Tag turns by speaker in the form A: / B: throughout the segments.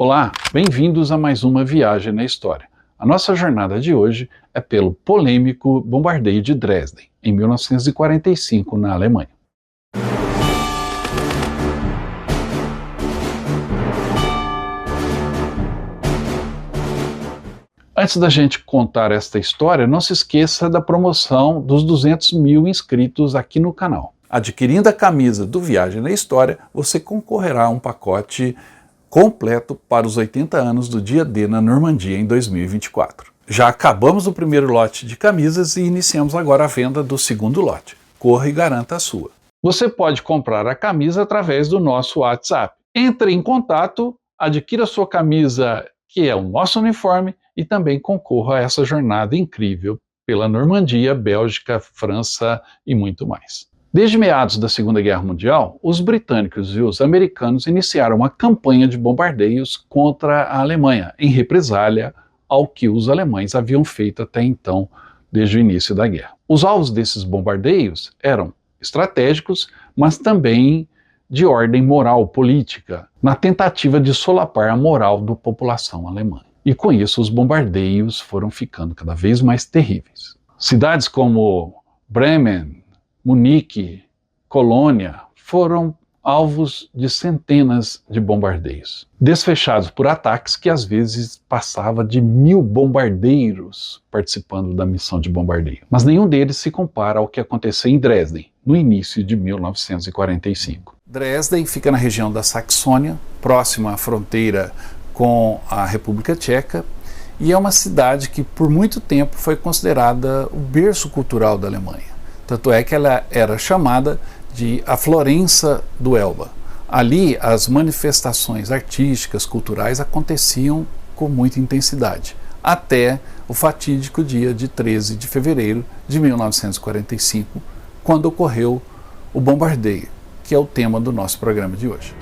A: Olá, bem-vindos a mais uma viagem na história. A nossa jornada de hoje é pelo polêmico bombardeio de Dresden, em 1945, na Alemanha. Antes da gente contar esta história, não se esqueça da promoção dos 200 mil inscritos aqui no canal. Adquirindo a camisa do Viagem na História, você concorrerá a um pacote completo para os 80 anos do Dia D na Normandia em 2024. Já acabamos o primeiro lote de camisas e iniciamos agora a venda do segundo lote. Corra e garanta a sua. Você pode comprar a camisa através do nosso WhatsApp. Entre em contato, adquira sua camisa, que é o nosso uniforme, e também concorra a essa jornada incrível pela Normandia, Bélgica, França e muito mais. Desde meados da Segunda Guerra Mundial, os britânicos e os americanos iniciaram uma campanha de bombardeios contra a Alemanha, em represália ao que os alemães haviam feito até então, desde o início da guerra. Os alvos desses bombardeios eram estratégicos, mas também de ordem moral política, na tentativa de solapar a moral da população alemã. E com isso os bombardeios foram ficando cada vez mais terríveis. Cidades como Bremen, Munique, Colônia foram alvos de centenas de bombardeios, desfechados por ataques que às vezes passava de 1000 bombardeiros participando da missão de bombardeio. Mas nenhum deles se compara ao que aconteceu em Dresden, no início de 1945. Dresden fica na região da Saxônia, próxima à fronteira com a República Tcheca, e é uma cidade que por muito tempo foi considerada o berço cultural da Alemanha. Tanto é que ela era chamada de a Florença do Elba. Ali as manifestações artísticas, culturais aconteciam com muita intensidade, até o fatídico dia de 13 de fevereiro de 1945, quando ocorreu o bombardeio, que é o tema do nosso programa de hoje.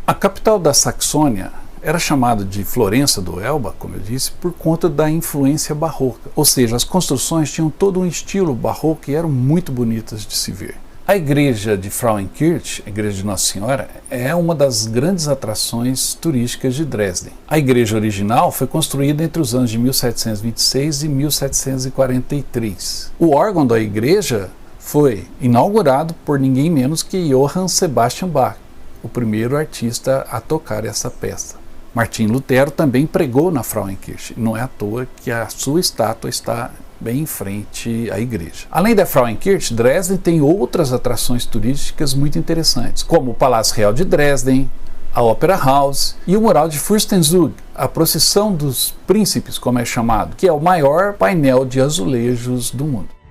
A: A capital da Saxônia era chamada de Florença do Elba, como eu disse, por conta da influência barroca. Ou seja, as construções tinham todo um estilo barroco e eram muito bonitas de se ver. A igreja de Frauenkirch, a igreja de Nossa Senhora, é uma das grandes atrações turísticas de Dresden. A igreja original foi construída entre os anos de 1726 e 1743. O órgão da igreja foi inaugurado por ninguém menos que Johann Sebastian Bach, o primeiro artista a tocar essa peça. Martim Lutero também pregou na Frauenkirche, não é à toa que a sua estátua está bem em frente à igreja. Além da Frauenkirche, Dresden tem outras atrações turísticas muito interessantes, como o Palácio Real de Dresden, a Opera House e o mural de Fürstenzug, a procissão dos príncipes, como é chamado, que é o maior painel de azulejos do mundo.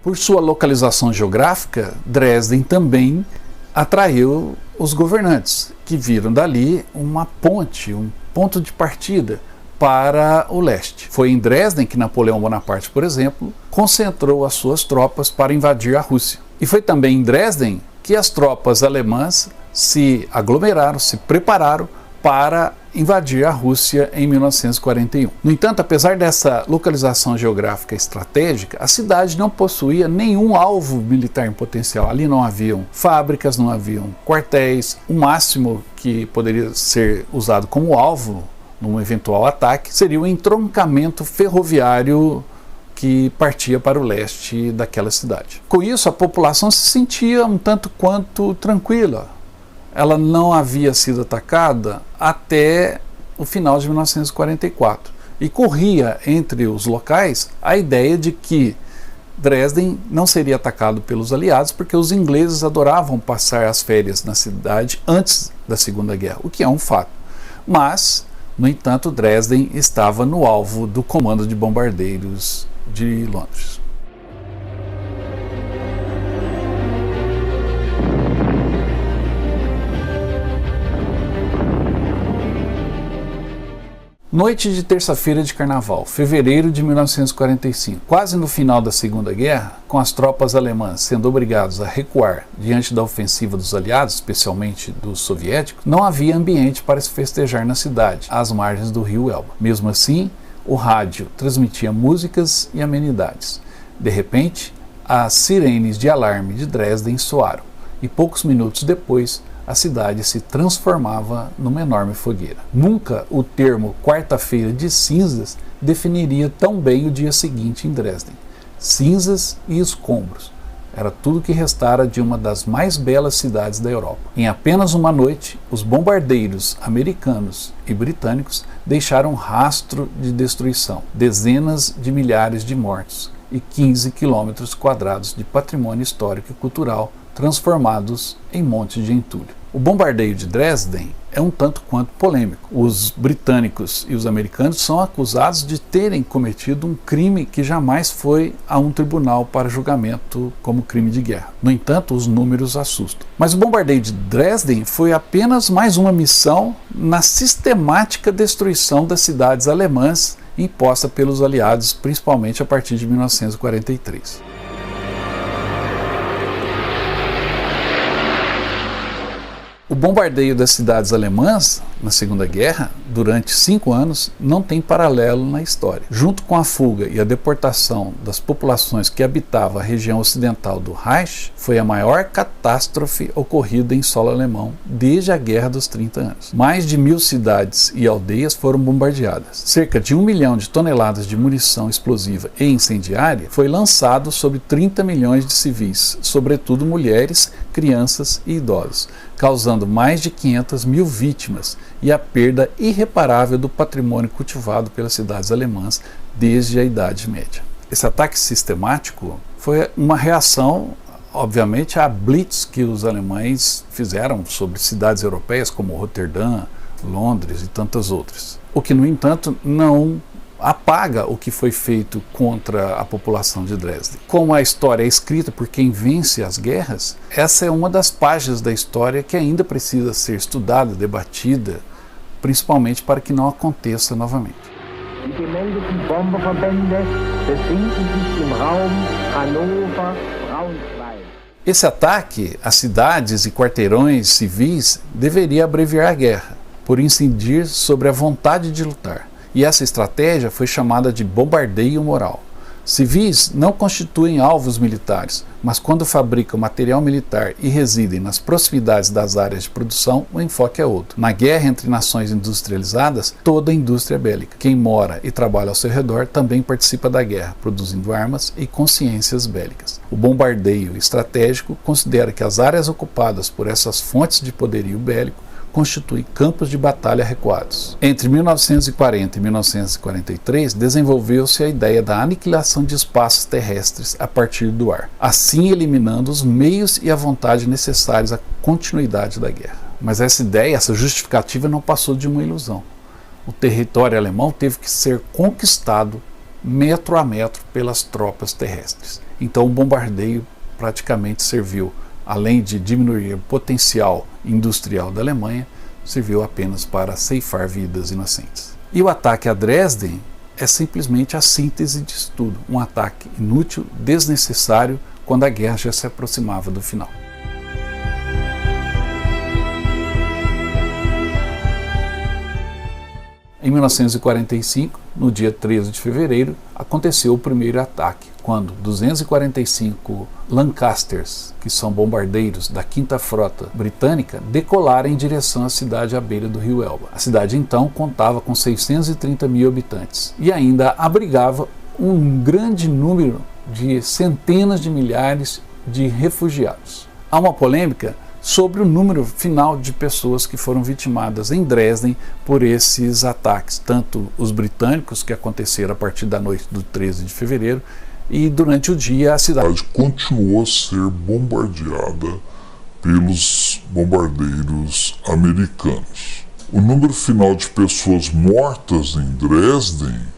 A: Por sua localização geográfica, Dresden também atraiu os governantes, que viram dali uma ponte, um ponto de partida para o leste. Foi em Dresden que Napoleão Bonaparte, por exemplo, concentrou as suas tropas para invadir a Rússia. E foi também em Dresden que as tropas alemãs se aglomeraram, se prepararam para invadir a Rússia em 1941. No entanto, apesar dessa localização geográfica estratégica, a cidade não possuía nenhum alvo militar em potencial. Ali não haviam fábricas, não haviam quartéis. O máximo que poderia ser usado como alvo num eventual ataque seria o entroncamento ferroviário que partia para o leste daquela cidade. Com isso, a população se sentia um tanto quanto tranquila. Ela não havia sido atacada até o final de 1944. E corria entre os locais a ideia de que Dresden não seria atacado pelos aliados, porque os ingleses adoravam passar as férias na cidade antes da Segunda Guerra, o que é um fato. Mas, no entanto, Dresden estava no alvo do comando de bombardeiros de Londres. Noite de terça-feira de carnaval, fevereiro de 1945. Quase no final da Segunda Guerra, com as tropas alemãs sendo obrigadas a recuar diante da ofensiva dos aliados, especialmente dos soviéticos, não havia ambiente para se festejar na cidade, às margens do rio Elba. Mesmo assim, o rádio transmitia músicas e amenidades. De repente, as sirenes de alarme de Dresden soaram, e poucos minutos depois, a cidade se transformava numa enorme fogueira. Nunca o termo quarta-feira de cinzas definiria tão bem o dia seguinte em Dresden. Cinzas e escombros. Era tudo que restara de uma das mais belas cidades da Europa. Em apenas uma noite, os bombardeiros americanos e britânicos deixaram rastro de destruição, dezenas de milhares de mortos e 15 quilômetros quadrados de patrimônio histórico e cultural transformados em montes de entulho. O bombardeio de Dresden é um tanto quanto polêmico. Os britânicos e os americanos são acusados de terem cometido um crime que jamais foi a um tribunal para julgamento como crime de guerra. No entanto, os números assustam. Mas o bombardeio de Dresden foi apenas mais uma missão na sistemática destruição das cidades alemãs imposta pelos aliados, principalmente a partir de 1943. O bombardeio das cidades alemãs na Segunda Guerra, durante 5 anos, não tem paralelo na história. Junto com a fuga e a deportação das populações que habitavam a região ocidental do Reich, foi a maior catástrofe ocorrida em solo alemão desde a Guerra dos 30 anos. Mais de 1000 cidades e aldeias foram bombardeadas. Cerca de 1 milhão de toneladas de munição explosiva e incendiária foi lançado sobre 30 milhões de civis, sobretudo mulheres, crianças e idosos, causando mais de 500 mil vítimas e a perda irreparável do patrimônio cultivado pelas cidades alemãs desde a Idade Média. Esse ataque sistemático foi uma reação, obviamente, à blitz que os alemães fizeram sobre cidades europeias como Roterdã, Londres e tantas outras. O que, no entanto, não apaga o que foi feito contra a população de Dresden. Como a história é escrita por quem vence as guerras, essa é uma das páginas da história que ainda precisa ser estudada, debatida, principalmente para que não aconteça novamente.
B: Die gemeldeten Bomberverbände befinden sich im Raum Hannover-Braunschweig.
A: Esse ataque a cidades e quarteirões civis deveria abreviar a guerra, por incidir sobre a vontade de lutar. E essa estratégia foi chamada de bombardeio moral. Civis não constituem alvos militares, mas quando fabricam material militar e residem nas proximidades das áreas de produção, o enfoque é outro. Na guerra entre nações industrializadas, toda a indústria é bélica. Quem mora e trabalha ao seu redor também participa da guerra, produzindo armas e consciências bélicas. O bombardeio estratégico considera que as áreas ocupadas por essas fontes de poderio bélico constituem campos de batalha recuados. Entre 1940 e 1943, desenvolveu-se a ideia da aniquilação de espaços terrestres a partir do ar, assim eliminando os meios e a vontade necessários à continuidade da guerra. Mas essa ideia, essa justificativa não passou de uma ilusão. O território alemão teve que ser conquistado metro a metro pelas tropas terrestres. Então o bombardeio praticamente serviu, além de diminuir o potencial industrial da Alemanha, serviu apenas para ceifar vidas inocentes. E o ataque a Dresden é simplesmente a síntese disso tudo, um ataque inútil, desnecessário, quando a guerra já se aproximava do final. Em 1945, no dia 13 de fevereiro, aconteceu o primeiro ataque, quando 245 Lancasters, que são bombardeiros da 5ª Frota Britânica, decolaram em direção à cidade à beira do rio Elba. A cidade então contava com 630 mil habitantes e ainda abrigava um grande número de centenas de milhares de refugiados. Há uma polêmica sobre o número final de pessoas que foram vitimadas em Dresden por esses ataques, tanto os britânicos, que aconteceram a partir da noite do 13 de fevereiro, e durante o dia a cidade
C: continuou a ser bombardeada pelos bombardeiros americanos. O número final de pessoas mortas em Dresden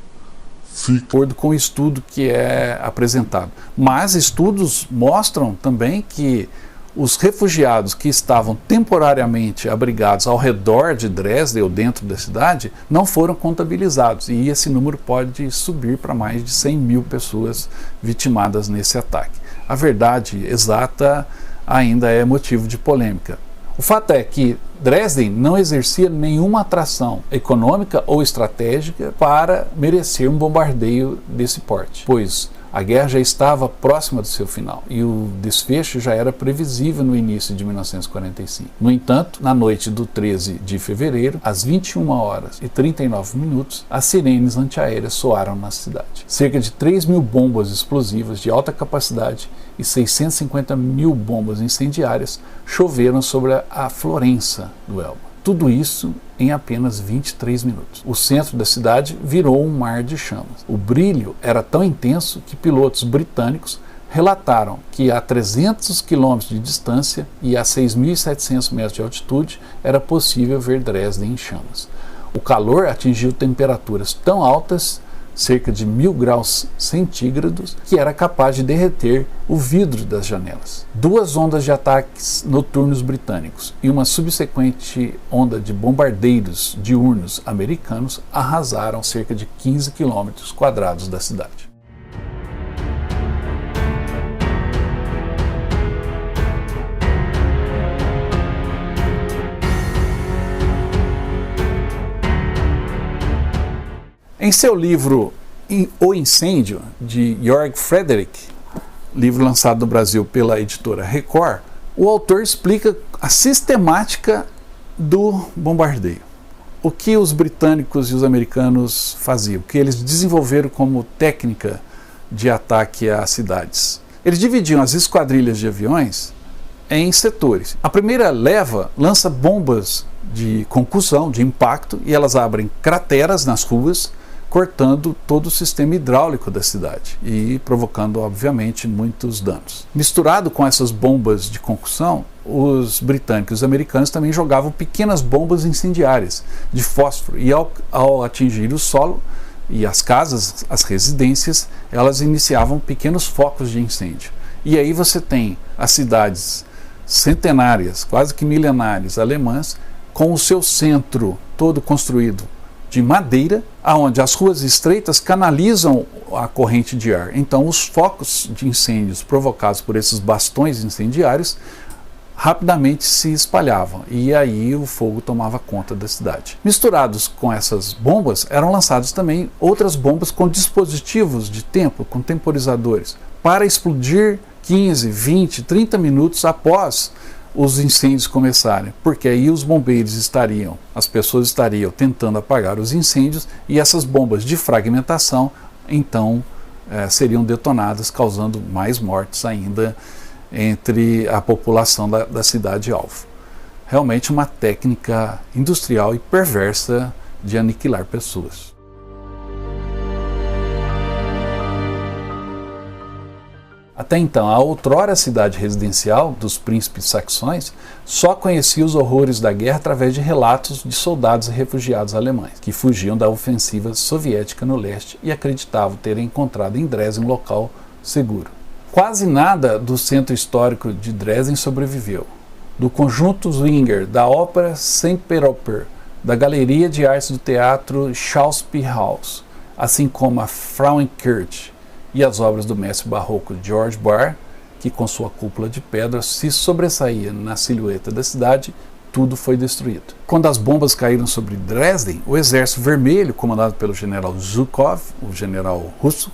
A: de acordo com o estudo que é apresentado. Mas estudos mostram também que os refugiados que estavam temporariamente abrigados ao redor de Dresden ou dentro da cidade não foram contabilizados, e esse número pode subir para mais de 100 mil pessoas vitimadas nesse ataque. A verdade exata ainda é motivo de polêmica. O fato é que Dresden não exercia nenhuma atração econômica ou estratégica para merecer um bombardeio desse porte, pois a guerra já estava próxima do seu final e o desfecho já era previsível no início de 1945. No entanto, na noite do 13 de fevereiro, às 21h39, as sirenes antiaéreas soaram na cidade. Cerca de 3 mil bombas explosivas de alta capacidade e 650 mil bombas incendiárias choveram sobre a Florença do Elba. Tudo isso em apenas 23 minutos. O centro da cidade virou um mar de chamas. O brilho era tão intenso que pilotos britânicos relataram que a 300 quilômetros de distância e a 6.700 metros de altitude era possível ver Dresden em chamas. O calor atingiu temperaturas tão altas, cerca de 1000 graus centígrados, que era capaz de derreter o vidro das janelas. 2 ondas de ataques noturnos britânicos e uma subsequente onda de bombardeiros diurnos americanos arrasaram cerca de 15 quilômetros quadrados da cidade. Em seu livro O Incêndio, de Jörg Frederick, livro lançado no Brasil pela editora Record, o autor explica a sistemática do bombardeio. O que os britânicos e os americanos faziam, o que eles desenvolveram como técnica de ataque a cidades. Eles dividiam as esquadrilhas de aviões em setores. A primeira leva lança bombas de concussão, de impacto, e elas abrem crateras nas ruas, cortando todo o sistema hidráulico da cidade e provocando, obviamente, muitos danos. Misturado com essas bombas de concussão, os britânicos e os americanos também jogavam pequenas bombas incendiárias de fósforo e ao atingir o solo e as casas, as residências, elas iniciavam pequenos focos de incêndio. E aí você tem as cidades centenárias, quase que milenares alemãs, com o seu centro todo construído de madeira, aonde as ruas estreitas canalizam a corrente de ar. Então os focos de incêndios provocados por esses bastões incendiários rapidamente se espalhavam e aí o fogo tomava conta da cidade. Misturados com essas bombas, eram lançadas também outras bombas com dispositivos de tempo, com temporizadores, para explodir 15, 20, 30 minutos após os incêndios começarem, porque aí os bombeiros as pessoas estariam tentando apagar os incêndios e essas bombas de fragmentação então seriam detonadas, causando mais mortes ainda entre a população da cidade-alvo. Realmente uma técnica industrial e perversa de aniquilar pessoas. Até então, a outrora cidade residencial dos príncipes saxões só conhecia os horrores da guerra através de relatos de soldados e refugiados alemães, que fugiam da ofensiva soviética no leste e acreditavam terem encontrado em Dresden um local seguro. Quase nada do centro histórico de Dresden sobreviveu. Do conjunto Zwinger, da ópera Semperoper, da galeria de artes do teatro Schauspielhaus, assim como a Frauenkirche, e as obras do mestre barroco George Barr, que com sua cúpula de pedra se sobressaía na silhueta da cidade, tudo foi destruído. Quando as bombas caíram sobre Dresden, o Exército Vermelho, comandado pelo general Zhukov, o general russo,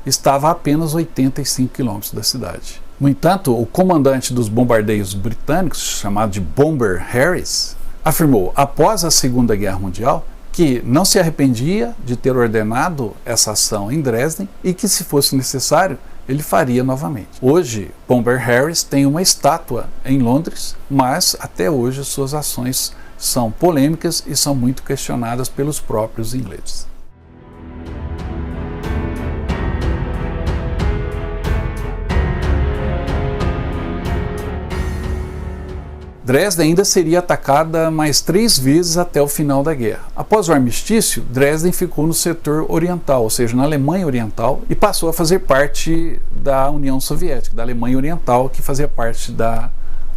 A: estava a apenas 85 quilômetros da cidade. No entanto, o comandante dos bombardeios britânicos, chamado de Bomber Harris, afirmou, após a Segunda Guerra Mundial, que não se arrependia de ter ordenado essa ação em Dresden e que, se fosse necessário, ele faria novamente. Hoje, Bomber Harris tem uma estátua em Londres, mas até hoje suas ações são polêmicas e são muito questionadas pelos próprios ingleses. Dresden ainda seria atacada mais 3 vezes até o final da guerra. Após o armistício, Dresden ficou no setor oriental, ou seja, na Alemanha Oriental, e passou a fazer parte da União Soviética, da Alemanha Oriental, que fazia parte da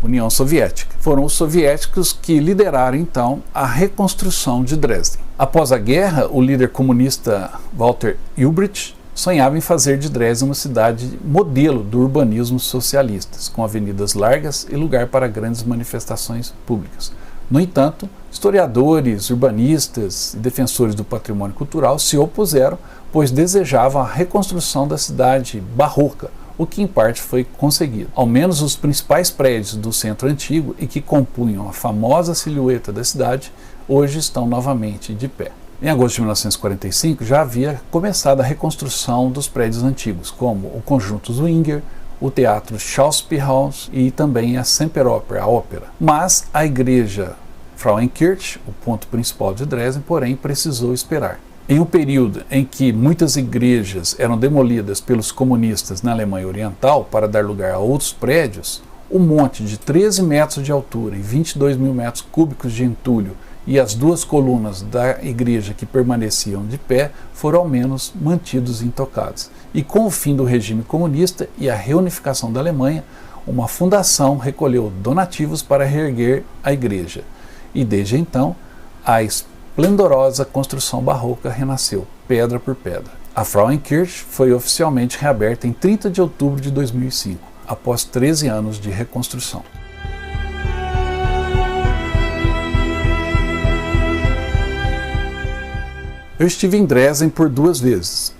A: União Soviética. Foram os soviéticos que lideraram então a reconstrução de Dresden. Após a guerra, o líder comunista Walter Ulbricht sonhava em fazer de Dresden uma cidade modelo do urbanismo socialista, com avenidas largas e lugar para grandes manifestações públicas. No entanto, historiadores, urbanistas e defensores do patrimônio cultural se opuseram, pois desejavam a reconstrução da cidade barroca, o que em parte foi conseguido. Ao menos os principais prédios do centro antigo e que compunham a famosa silhueta da cidade, hoje estão novamente de pé. Em agosto de 1945 já havia começado a reconstrução dos prédios antigos, como o Conjunto Zwinger, o Teatro Schauspielhaus e também a Semperoper, a ópera. Mas a igreja Frauenkirche, o ponto principal de Dresden, porém precisou esperar. Em um período em que muitas igrejas eram demolidas pelos comunistas na Alemanha Oriental para dar lugar a outros prédios, o monte de 13 metros de altura e 22 mil metros cúbicos de entulho e as duas colunas da igreja que permaneciam de pé foram ao menos mantidos intocados. E com o fim do regime comunista e a reunificação da Alemanha, uma fundação recolheu donativos para reerguer a igreja. E desde então, a esplendorosa construção barroca renasceu, pedra por pedra. A Frauenkirche foi oficialmente reaberta em 30 de outubro de 2005, após 13 anos de reconstrução. Eu estive em Dresden por 2 vezes.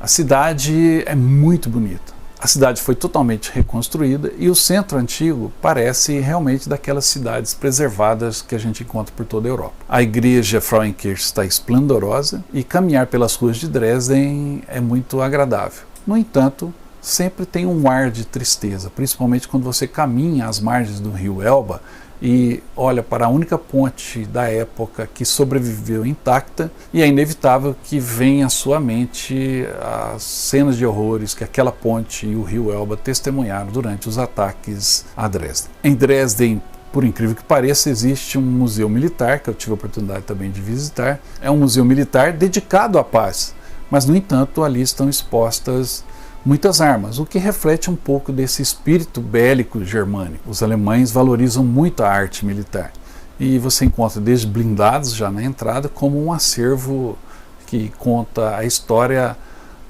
A: A cidade é muito bonita. A cidade foi totalmente reconstruída e o centro antigo parece realmente daquelas cidades preservadas que a gente encontra por toda a Europa. A igreja Frauenkirche está esplendorosa e caminhar pelas ruas de Dresden é muito agradável. No entanto, sempre tem um ar de tristeza, principalmente quando você caminha às margens do rio Elba e olha para a única ponte da época que sobreviveu intacta, e é inevitável que venha à sua mente as cenas de horrores que aquela ponte e o rio Elba testemunharam durante os ataques a Dresden. Em Dresden, por incrível que pareça, existe um museu militar, que eu tive a oportunidade também de visitar. É um museu militar dedicado à paz, mas no entanto ali estão expostas muitas armas, o que reflete um pouco desse espírito bélico germânico. Os alemães valorizam muito a arte militar e você encontra desde blindados já na entrada, como um acervo que conta a história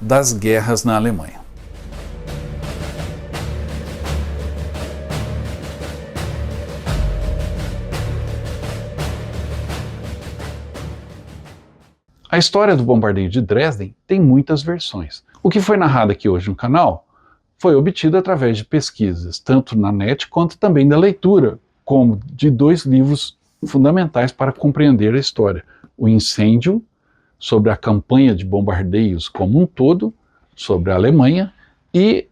A: das guerras na Alemanha. A história do bombardeio de Dresden tem muitas versões. O que foi narrado aqui hoje no canal foi obtido através de pesquisas, tanto na net quanto também da leitura, como de 2 livros fundamentais para compreender a história. O Incêndio, sobre a campanha de bombardeios como um todo, sobre a Alemanha, e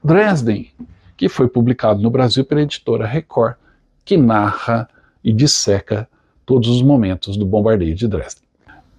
A: Dresden, que foi publicado no Brasil pela editora Record, que narra e disseca todos os momentos do bombardeio de Dresden.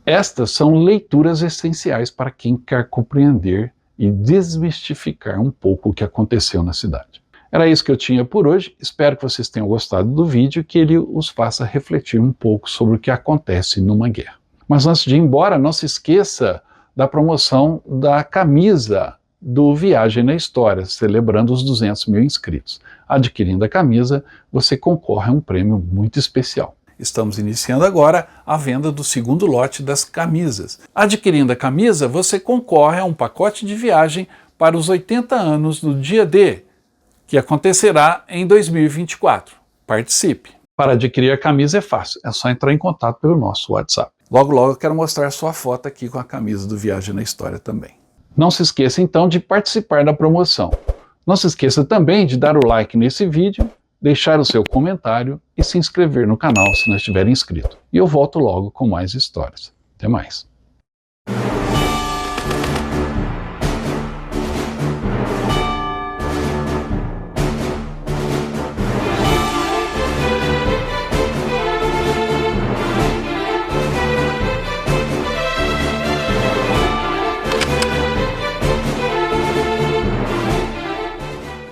A: Estas são leituras essenciais para quem quer compreender e desmistificar um pouco o que aconteceu na cidade. Era isso que eu tinha por hoje, espero que vocês tenham gostado do vídeo e que ele os faça refletir um pouco sobre o que acontece numa guerra. Mas antes de ir embora, não se esqueça da promoção da camisa do Viagem na História, celebrando os 200 mil inscritos. Adquirindo a camisa, você concorre a um prêmio muito especial. Estamos iniciando agora a venda do segundo lote das camisas. Adquirindo a camisa, você concorre a um pacote de viagem para os 80 anos do Dia D, que acontecerá em 2024. Participe! Para adquirir a camisa é fácil, é só entrar em contato pelo nosso WhatsApp. Logo, logo eu quero mostrar sua foto aqui com a camisa do Viagem na História também. Não se esqueça então de participar da promoção. Não se esqueça também de dar o like nesse vídeo, deixar o seu comentário e se inscrever no canal se não estiver inscrito. E eu volto logo com mais histórias. Até mais!